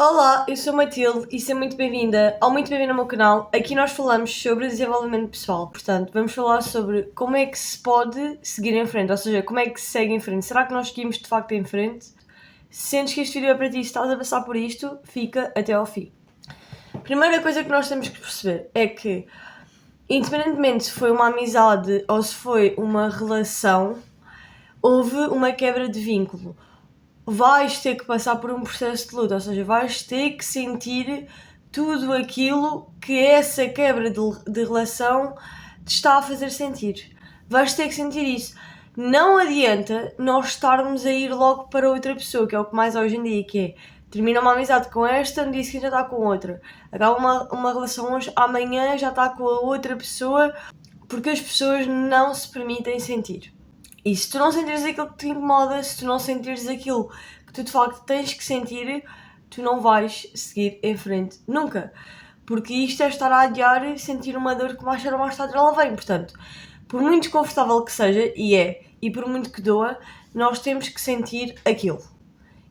Olá, eu sou a Matilde e seja muito bem-vinda ao Muito Bem-vindo ao meu canal. Aqui nós falamos sobre desenvolvimento pessoal, portanto, vamos falar sobre como é que se pode seguir em frente, ou seja, como é que se segue em frente. Será que nós seguimos de facto em frente? Se sentes que este vídeo é para ti e estás a passar por isto, fica até ao fim. A primeira coisa que nós temos que perceber é que, independentemente se foi uma amizade ou se foi uma relação, houve uma quebra de vínculo. Vais ter que passar por um processo de luto, ou seja, vais ter que sentir tudo aquilo que essa quebra de relação te está a fazer sentir. Vais ter que sentir isso. Não adianta nós estarmos a ir logo para outra pessoa, que é o que mais hoje em dia que é. Termina uma amizade com esta, no dia seguinte já está com outra. Acaba uma relação hoje, amanhã já está com a outra pessoa, porque as pessoas não se permitem sentir. E se tu não sentires aquilo que te incomoda, se tu não sentires aquilo que tu de facto tens que sentir, tu não vais seguir em frente nunca. Porque isto é estar a adiar sentir uma dor que mais cedo ou mais tarde ela vem. Portanto, por muito desconfortável que seja, e por muito que doa, nós temos que sentir aquilo.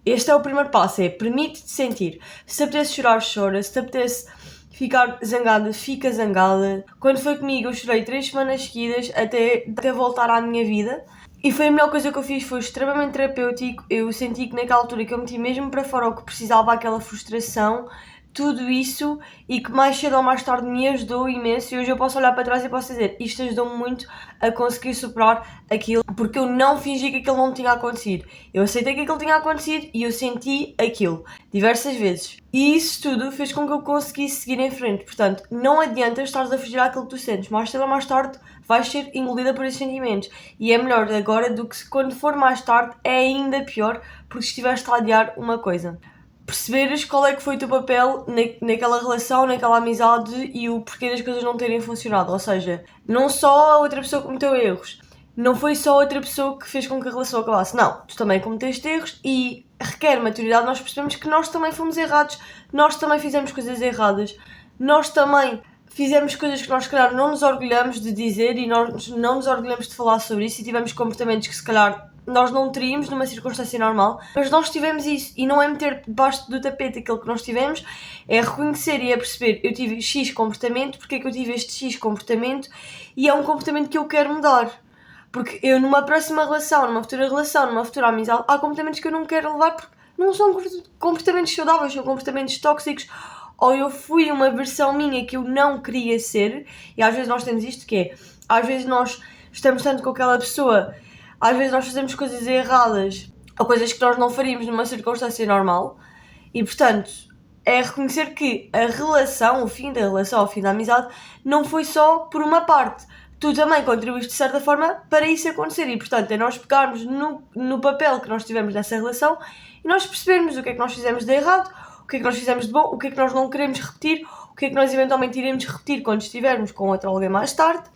Este é o primeiro passo, permite-te sentir. Se te apetece chorar, chora. Se te apetece ficar zangada, fica zangada. Quando foi comigo, eu chorei 3 semanas seguidas até voltar à minha vida. E foi a melhor coisa que eu fiz, foi extremamente terapêutico. Eu senti que naquela altura que eu meti mesmo para fora o que precisava, aquela frustração, tudo isso, e que mais cedo ou mais tarde me ajudou imenso. E hoje eu posso olhar para trás e posso dizer, isto ajudou-me muito a conseguir superar aquilo, porque eu não fingi que aquilo não tinha acontecido. Eu aceitei que aquilo tinha acontecido e eu senti aquilo diversas vezes. E isso tudo fez com que eu conseguisse seguir em frente. Portanto, não adianta estares a fugir àquilo que tu sentes. Mais cedo ou mais tarde vais ser engolida por esses sentimentos. E é melhor agora do que quando for mais tarde, é ainda pior, porque estiveste a adiar uma coisa. Perceberes qual é que foi o teu papel naquela relação, naquela amizade e o porquê das coisas não terem funcionado. Ou seja, não só a outra pessoa cometeu erros, não foi só a outra pessoa que fez com que a relação acabasse. Não, tu também cometeste erros e requer maturidade. Nós percebemos que nós também fomos errados, nós também fizemos coisas erradas, nós também fizemos coisas que nós, se calhar, não nos orgulhamos de dizer e nós não nos orgulhamos de falar sobre isso e tivemos comportamentos que, se calhar, nós não teríamos numa circunstância normal, mas nós tivemos isso e não é meter debaixo do tapete aquilo que nós tivemos, é reconhecer e é perceber, eu tive X comportamento, porque é que eu tive este X comportamento e é um comportamento que eu quero mudar. Porque eu numa próxima relação, numa futura amizade, há comportamentos que eu não quero levar porque não são comportamentos saudáveis, são comportamentos tóxicos, ou eu fui uma versão minha que eu não queria ser, e às vezes nós temos isto que é, às vezes nós estamos tanto com aquela pessoa, às vezes nós fazemos coisas erradas, ou coisas que nós não faríamos numa circunstância normal, e portanto, é reconhecer que a relação, o fim da relação, o fim da amizade, não foi só por uma parte. Tu também contribuíste de certa forma para isso acontecer e, portanto, é nós pegarmos no papel que nós tivemos nessa relação e nós percebermos o que é que nós fizemos de errado, o que é que nós fizemos de bom, o que é que nós não queremos repetir, o que é que nós eventualmente iremos repetir quando estivermos com outro alguém mais tarde.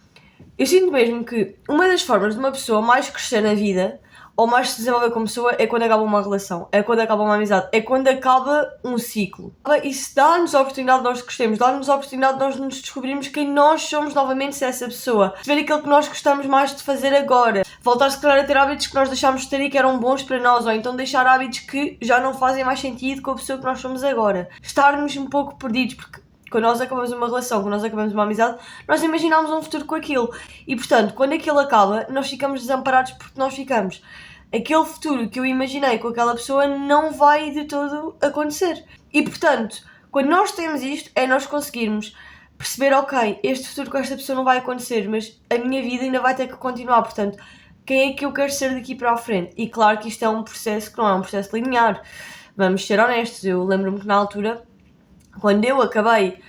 Eu sinto mesmo que uma das formas de uma pessoa mais crescer na vida ou mais se desenvolver como pessoa é quando acaba uma relação, é quando acaba uma amizade, é quando acaba um ciclo. Isso dá-nos a oportunidade de nós crescermos, dá-nos a oportunidade de nós nos descobrirmos quem nós somos novamente se essa pessoa. Ver aquilo que nós gostamos mais de fazer agora. Voltar se calhar a ter hábitos que nós deixámos de ter e que eram bons para nós, ou então deixar hábitos que já não fazem mais sentido com a pessoa que nós somos agora. Estarmos um pouco perdidos, porque quando nós acabamos uma relação, quando nós acabamos uma amizade, nós imaginámos um futuro com aquilo. E, portanto, quando aquilo acaba, nós ficamos desamparados porque nós ficamos. Aquele futuro que eu imaginei com aquela pessoa não vai de todo acontecer. E, portanto, quando nós temos isto, é nós conseguirmos perceber, ok, este futuro com esta pessoa não vai acontecer, mas a minha vida ainda vai ter que continuar. Portanto, quem é que eu quero ser daqui para a frente? E claro que isto é um processo que não é um processo linear. Vamos ser honestos, eu lembro-me que na altura, quando eu acabei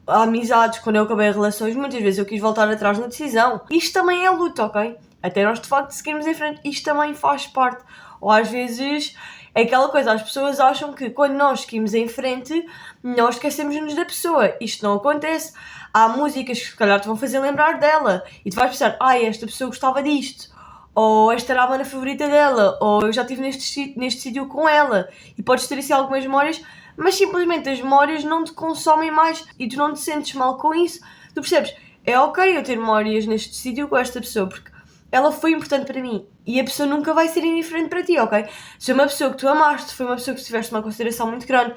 amizades, quando eu acabei relações, muitas vezes eu quis voltar atrás na decisão. Isto também é luta, ok? Até nós de facto seguirmos em frente, isto também faz parte. Ou às vezes é aquela coisa, as pessoas acham que quando nós seguimos em frente, nós esquecemos-nos da pessoa. Isto não acontece. Há músicas que se calhar te vão fazer lembrar dela e tu vais pensar, esta pessoa gostava disto, ou esta era a banda favorita dela, ou eu já estive neste sítio com ela, e podes ter assim algumas memórias, mas simplesmente as memórias não te consomem mais e tu não te sentes mal com isso. Tu percebes? É ok eu ter memórias neste sítio com esta pessoa, porque ela foi importante para mim. E a pessoa nunca vai ser indiferente para ti, ok? Se é uma pessoa que tu amaste, foi uma pessoa que tiveste uma consideração muito grande,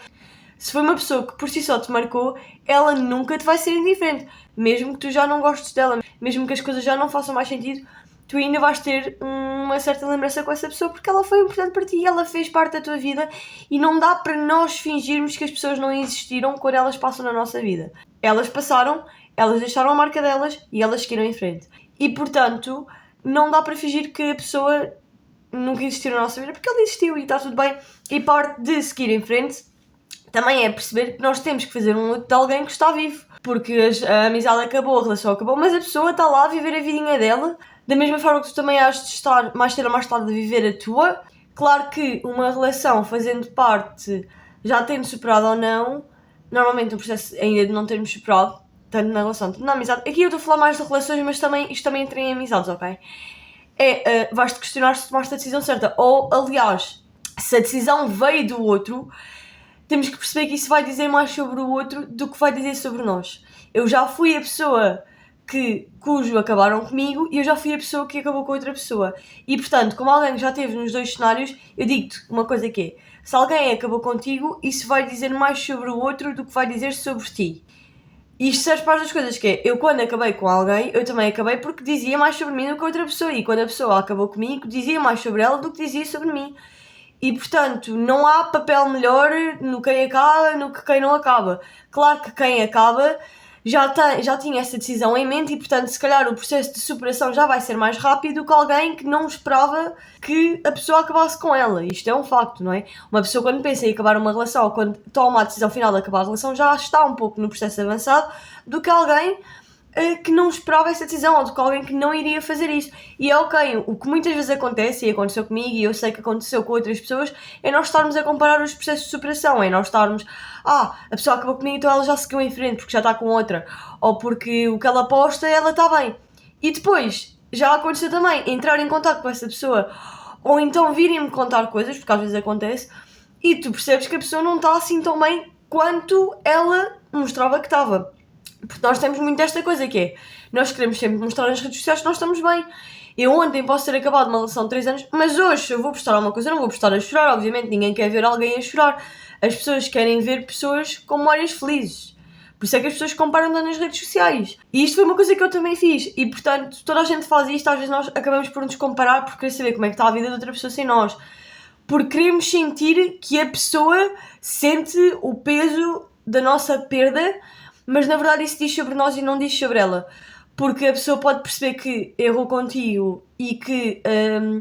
se foi uma pessoa que por si só te marcou, ela nunca te vai ser indiferente. Mesmo que tu já não gostes dela, mesmo que as coisas já não façam mais sentido, tu ainda vais ter uma certa lembrança com essa pessoa porque ela foi importante para ti, ela fez parte da tua vida e não dá para nós fingirmos que as pessoas não existiram quando elas passam na nossa vida. Elas passaram, elas deixaram a marca delas e elas seguiram em frente. E portanto, não dá para fingir que a pessoa nunca existiu na nossa vida porque ela existiu e está tudo bem. E parte de seguir em frente também é perceber que nós temos que fazer um luto de alguém que está vivo. Porque a amizade acabou, a relação acabou, mas a pessoa está lá a viver a vidinha dela. Da mesma forma que tu também has de estar mais cedo ou mais tarde a viver a tua. Claro que uma relação fazendo parte, já tendo superado ou não, normalmente um processo ainda de não termos superado, tanto na relação, tanto na amizade. Aqui eu estou a falar mais de relações, mas também, isto também entra em amizades, ok? Vais-te questionar se tomaste a decisão certa. Ou, aliás, se a decisão veio do outro, temos que perceber que isso vai dizer mais sobre o outro do que vai dizer sobre nós. Eu já fui a pessoa cujo acabaram comigo e eu já fui a pessoa que acabou com outra pessoa. E, portanto, como alguém já esteve nos dois cenários, eu digo-te uma coisa que é: se alguém acabou contigo, isso vai dizer mais sobre o outro do que vai dizer sobre ti. E isto serve para as duas coisas, que é, eu quando acabei com alguém, eu também acabei porque dizia mais sobre mim do que outra pessoa. E quando a pessoa acabou comigo, dizia mais sobre ela do que dizia sobre mim. E, portanto, não há papel melhor no quem acaba no que quem não acaba. Claro que quem acaba já tinha essa decisão em mente e, portanto, se calhar o processo de superação já vai ser mais rápido do que alguém que não esperava que a pessoa acabasse com ela. Isto é um facto, não é? Uma pessoa quando pensa em acabar uma relação ou quando toma a decisão final de acabar a relação já está um pouco no processo avançado do que alguém que não esperava essa decisão, ou de alguém que não iria fazer isso. E é ok, o que muitas vezes acontece, e aconteceu comigo, e eu sei que aconteceu com outras pessoas, é nós estarmos a comparar os processos de superação, é nós estarmos, a pessoa acabou comigo, então ela já seguiu em frente, porque já está com outra, ou porque o que ela posta, ela está bem. E depois, já aconteceu também, entrar em contato com essa pessoa, ou então virem-me contar coisas, porque às vezes acontece, e tu percebes que a pessoa não está assim tão bem quanto ela mostrava que estava. Porque nós temos muito esta coisa que é, nós queremos sempre mostrar nas redes sociais que nós estamos bem. Eu ontem posso ter acabado uma relação de 3 anos, mas hoje se eu vou postar alguma coisa, eu não vou postar a chorar, obviamente, ninguém quer ver alguém a chorar. As pessoas querem ver pessoas com memórias felizes. Por isso é que as pessoas comparam nas redes sociais. E isto foi uma coisa que eu também fiz. E portanto, toda a gente faz isto, às vezes nós acabamos por nos comparar por querer saber como é que está a vida de outra pessoa sem nós. Porque queremos sentir que a pessoa sente o peso da nossa perda, mas na verdade isso diz sobre nós e não diz sobre ela. Porque a pessoa pode perceber que errou contigo e que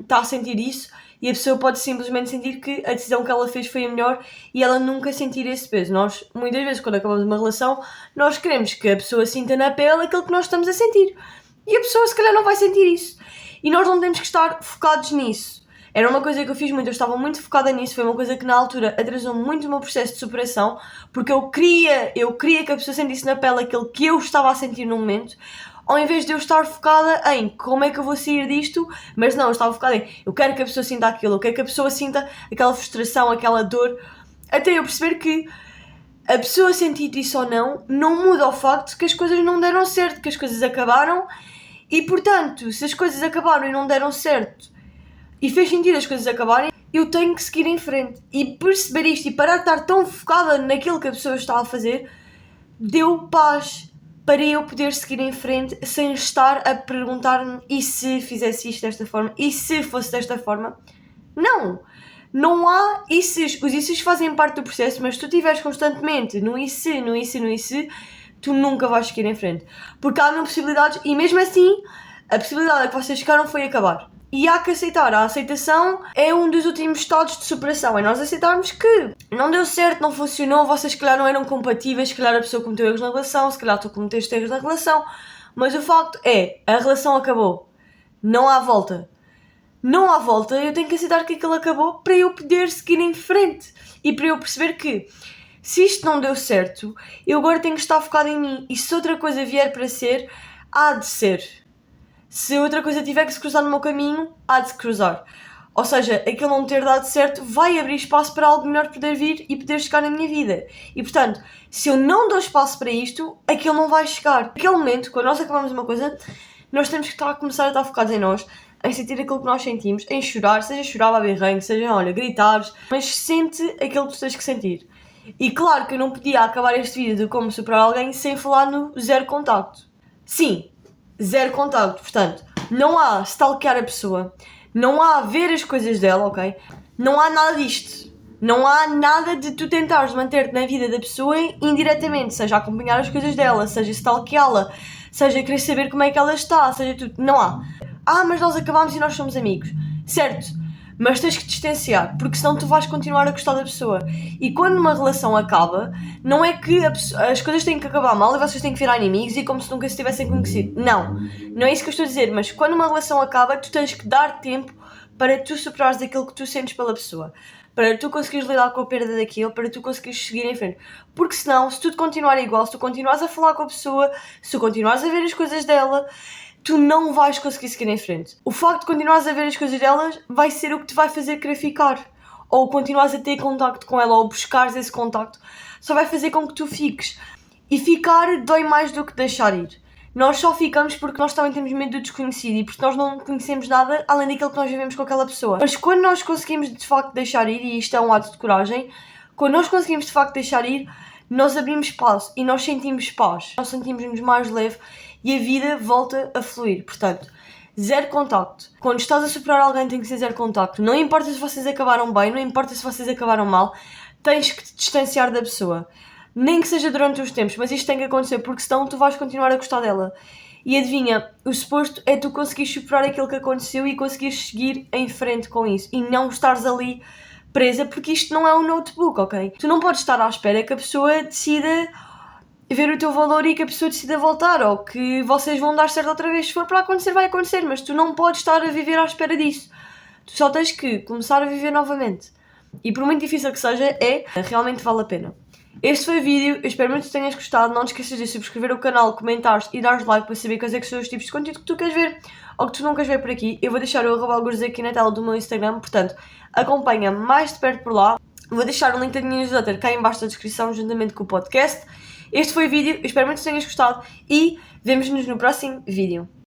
está a sentir isso, e a pessoa pode simplesmente sentir que a decisão que ela fez foi a melhor e ela nunca sentir esse peso. Nós, muitas vezes, quando acabamos uma relação, nós queremos que a pessoa sinta na pele aquilo que nós estamos a sentir. E a pessoa se calhar não vai sentir isso. E nós não temos que estar focados nisso. Era uma coisa que eu fiz muito, eu estava muito focada nisso, foi uma coisa que na altura atrasou muito o meu processo de superação, porque eu queria que a pessoa sentisse na pele aquilo que eu estava a sentir no momento, ao invés de eu estar focada em como é que eu vou sair disto, mas não, eu estava focada em eu quero que a pessoa sinta aquilo, eu quero que a pessoa sinta aquela frustração, aquela dor, até eu perceber que a pessoa sentir isso ou não muda o facto que as coisas não deram certo, que as coisas acabaram e, portanto, se as coisas acabaram e não deram certo e fez sentido as coisas acabarem, eu tenho que seguir em frente. E perceber isto e parar de estar tão focada naquilo que a pessoa está a fazer, deu paz para eu poder seguir em frente sem estar a perguntar-me e se fizesse isto desta forma, e se fosse desta forma. Não há isses. Os isses fazem parte do processo, mas se tu estiveres constantemente no e se, tu nunca vais seguir em frente. Porque há mil possibilidades e mesmo assim a possibilidade a que vocês chegaram foi acabar. E há que aceitar. A aceitação é um dos últimos estados de superação. É nós aceitarmos que não deu certo, não funcionou, vocês se calhar não eram compatíveis, se calhar a pessoa cometeu erros na relação, se calhar tu cometeste erros na relação. Mas o facto é, a relação acabou. Não há volta. Não há volta, eu tenho que aceitar que aquilo acabou para eu poder seguir em frente. E para eu perceber que se isto não deu certo, eu agora tenho que estar focado em mim. E se outra coisa vier para ser, há de ser. Se outra coisa tiver que se cruzar no meu caminho, há de se cruzar. Ou seja, aquilo não ter dado certo vai abrir espaço para algo melhor poder vir e poder chegar na minha vida. E portanto, se eu não dou espaço para isto, aquilo não vai chegar. Naquele momento, quando nós acabamos uma coisa, nós temos que começar a estar focados em nós, em sentir aquilo que nós sentimos, em chorar, seja chorar, baber ranho, seja, olha, gritares, mas sente aquilo que tu tens que sentir. E claro que eu não podia acabar este vídeo de como superar alguém sem falar no zero contacto. Sim, zero contacto, portanto, não há stalkear a pessoa, não há ver as coisas dela, ok? Não há nada disto. Não há nada de tu tentares manter-te na vida da pessoa indiretamente, seja acompanhar as coisas dela, seja stalkeá-la, seja querer saber como é que ela está, seja tudo. Não há. Mas nós acabámos e nós somos amigos. Certo, mas tens que te distanciar, porque senão tu vais continuar a gostar da pessoa. E quando uma relação acaba, não é que as coisas têm que acabar mal e vocês têm que virar inimigos e como se nunca se tivessem conhecido. Não, não é isso que eu estou a dizer, mas quando uma relação acaba, tu tens que dar tempo para tu superares aquilo que tu sentes pela pessoa. Para tu conseguires lidar com a perda daquilo, para tu conseguires seguir em frente. Porque senão, se tudo continuar igual, se tu continuares a falar com a pessoa, se tu continuares a ver as coisas dela, tu não vais conseguir seguir em frente. O facto de continuares a ver as coisas delas vai ser o que te vai fazer querer ficar. Ou continuares a ter contacto com ela, ou buscares esse contacto, só vai fazer com que tu fiques. E ficar dói mais do que deixar ir. Nós só ficamos porque nós também temos medo do desconhecido e porque nós não conhecemos nada além daquilo que nós vivemos com aquela pessoa. Mas quando nós conseguimos de facto deixar ir, e isto é um ato de coragem, quando nós conseguimos de facto deixar ir, nós abrimos espaço e nós sentimos paz. Nós sentimos-nos mais leve e a vida volta a fluir. Portanto, zero contacto. Quando estás a superar alguém tem que ser zero contacto. Não importa se vocês acabaram bem, não importa se vocês acabaram mal, tens que te distanciar da pessoa. Nem que seja durante os tempos, mas isto tem que acontecer porque senão tu vais continuar a gostar dela. E adivinha, o suposto é tu conseguires superar aquilo que aconteceu e conseguires seguir em frente com isso. E não estares ali presa, porque isto não é um notebook, ok? Tu não podes estar à espera que a pessoa decida ver o teu valor e que a pessoa decida voltar, ou que vocês vão dar certo outra vez. Se for para acontecer, vai acontecer, mas tu não podes estar a viver à espera disso. Tu só tens que começar a viver novamente. E por muito difícil que seja, realmente vale a pena. Este foi o vídeo, eu espero muito que tenhas gostado. Não te esqueças de subscrever o canal, comentares e dares like para saber quais é que são os tipos de conteúdo que tu queres ver ou que tu não queres ver por aqui. Eu vou deixar o @algures aqui na tela do meu Instagram, portanto, acompanha mais de perto por lá. Vou deixar o link da minha newsletter cá em baixo da descrição, juntamente com o podcast. Este foi o vídeo, eu espero muito que tenhas gostado e vemo-nos no próximo vídeo.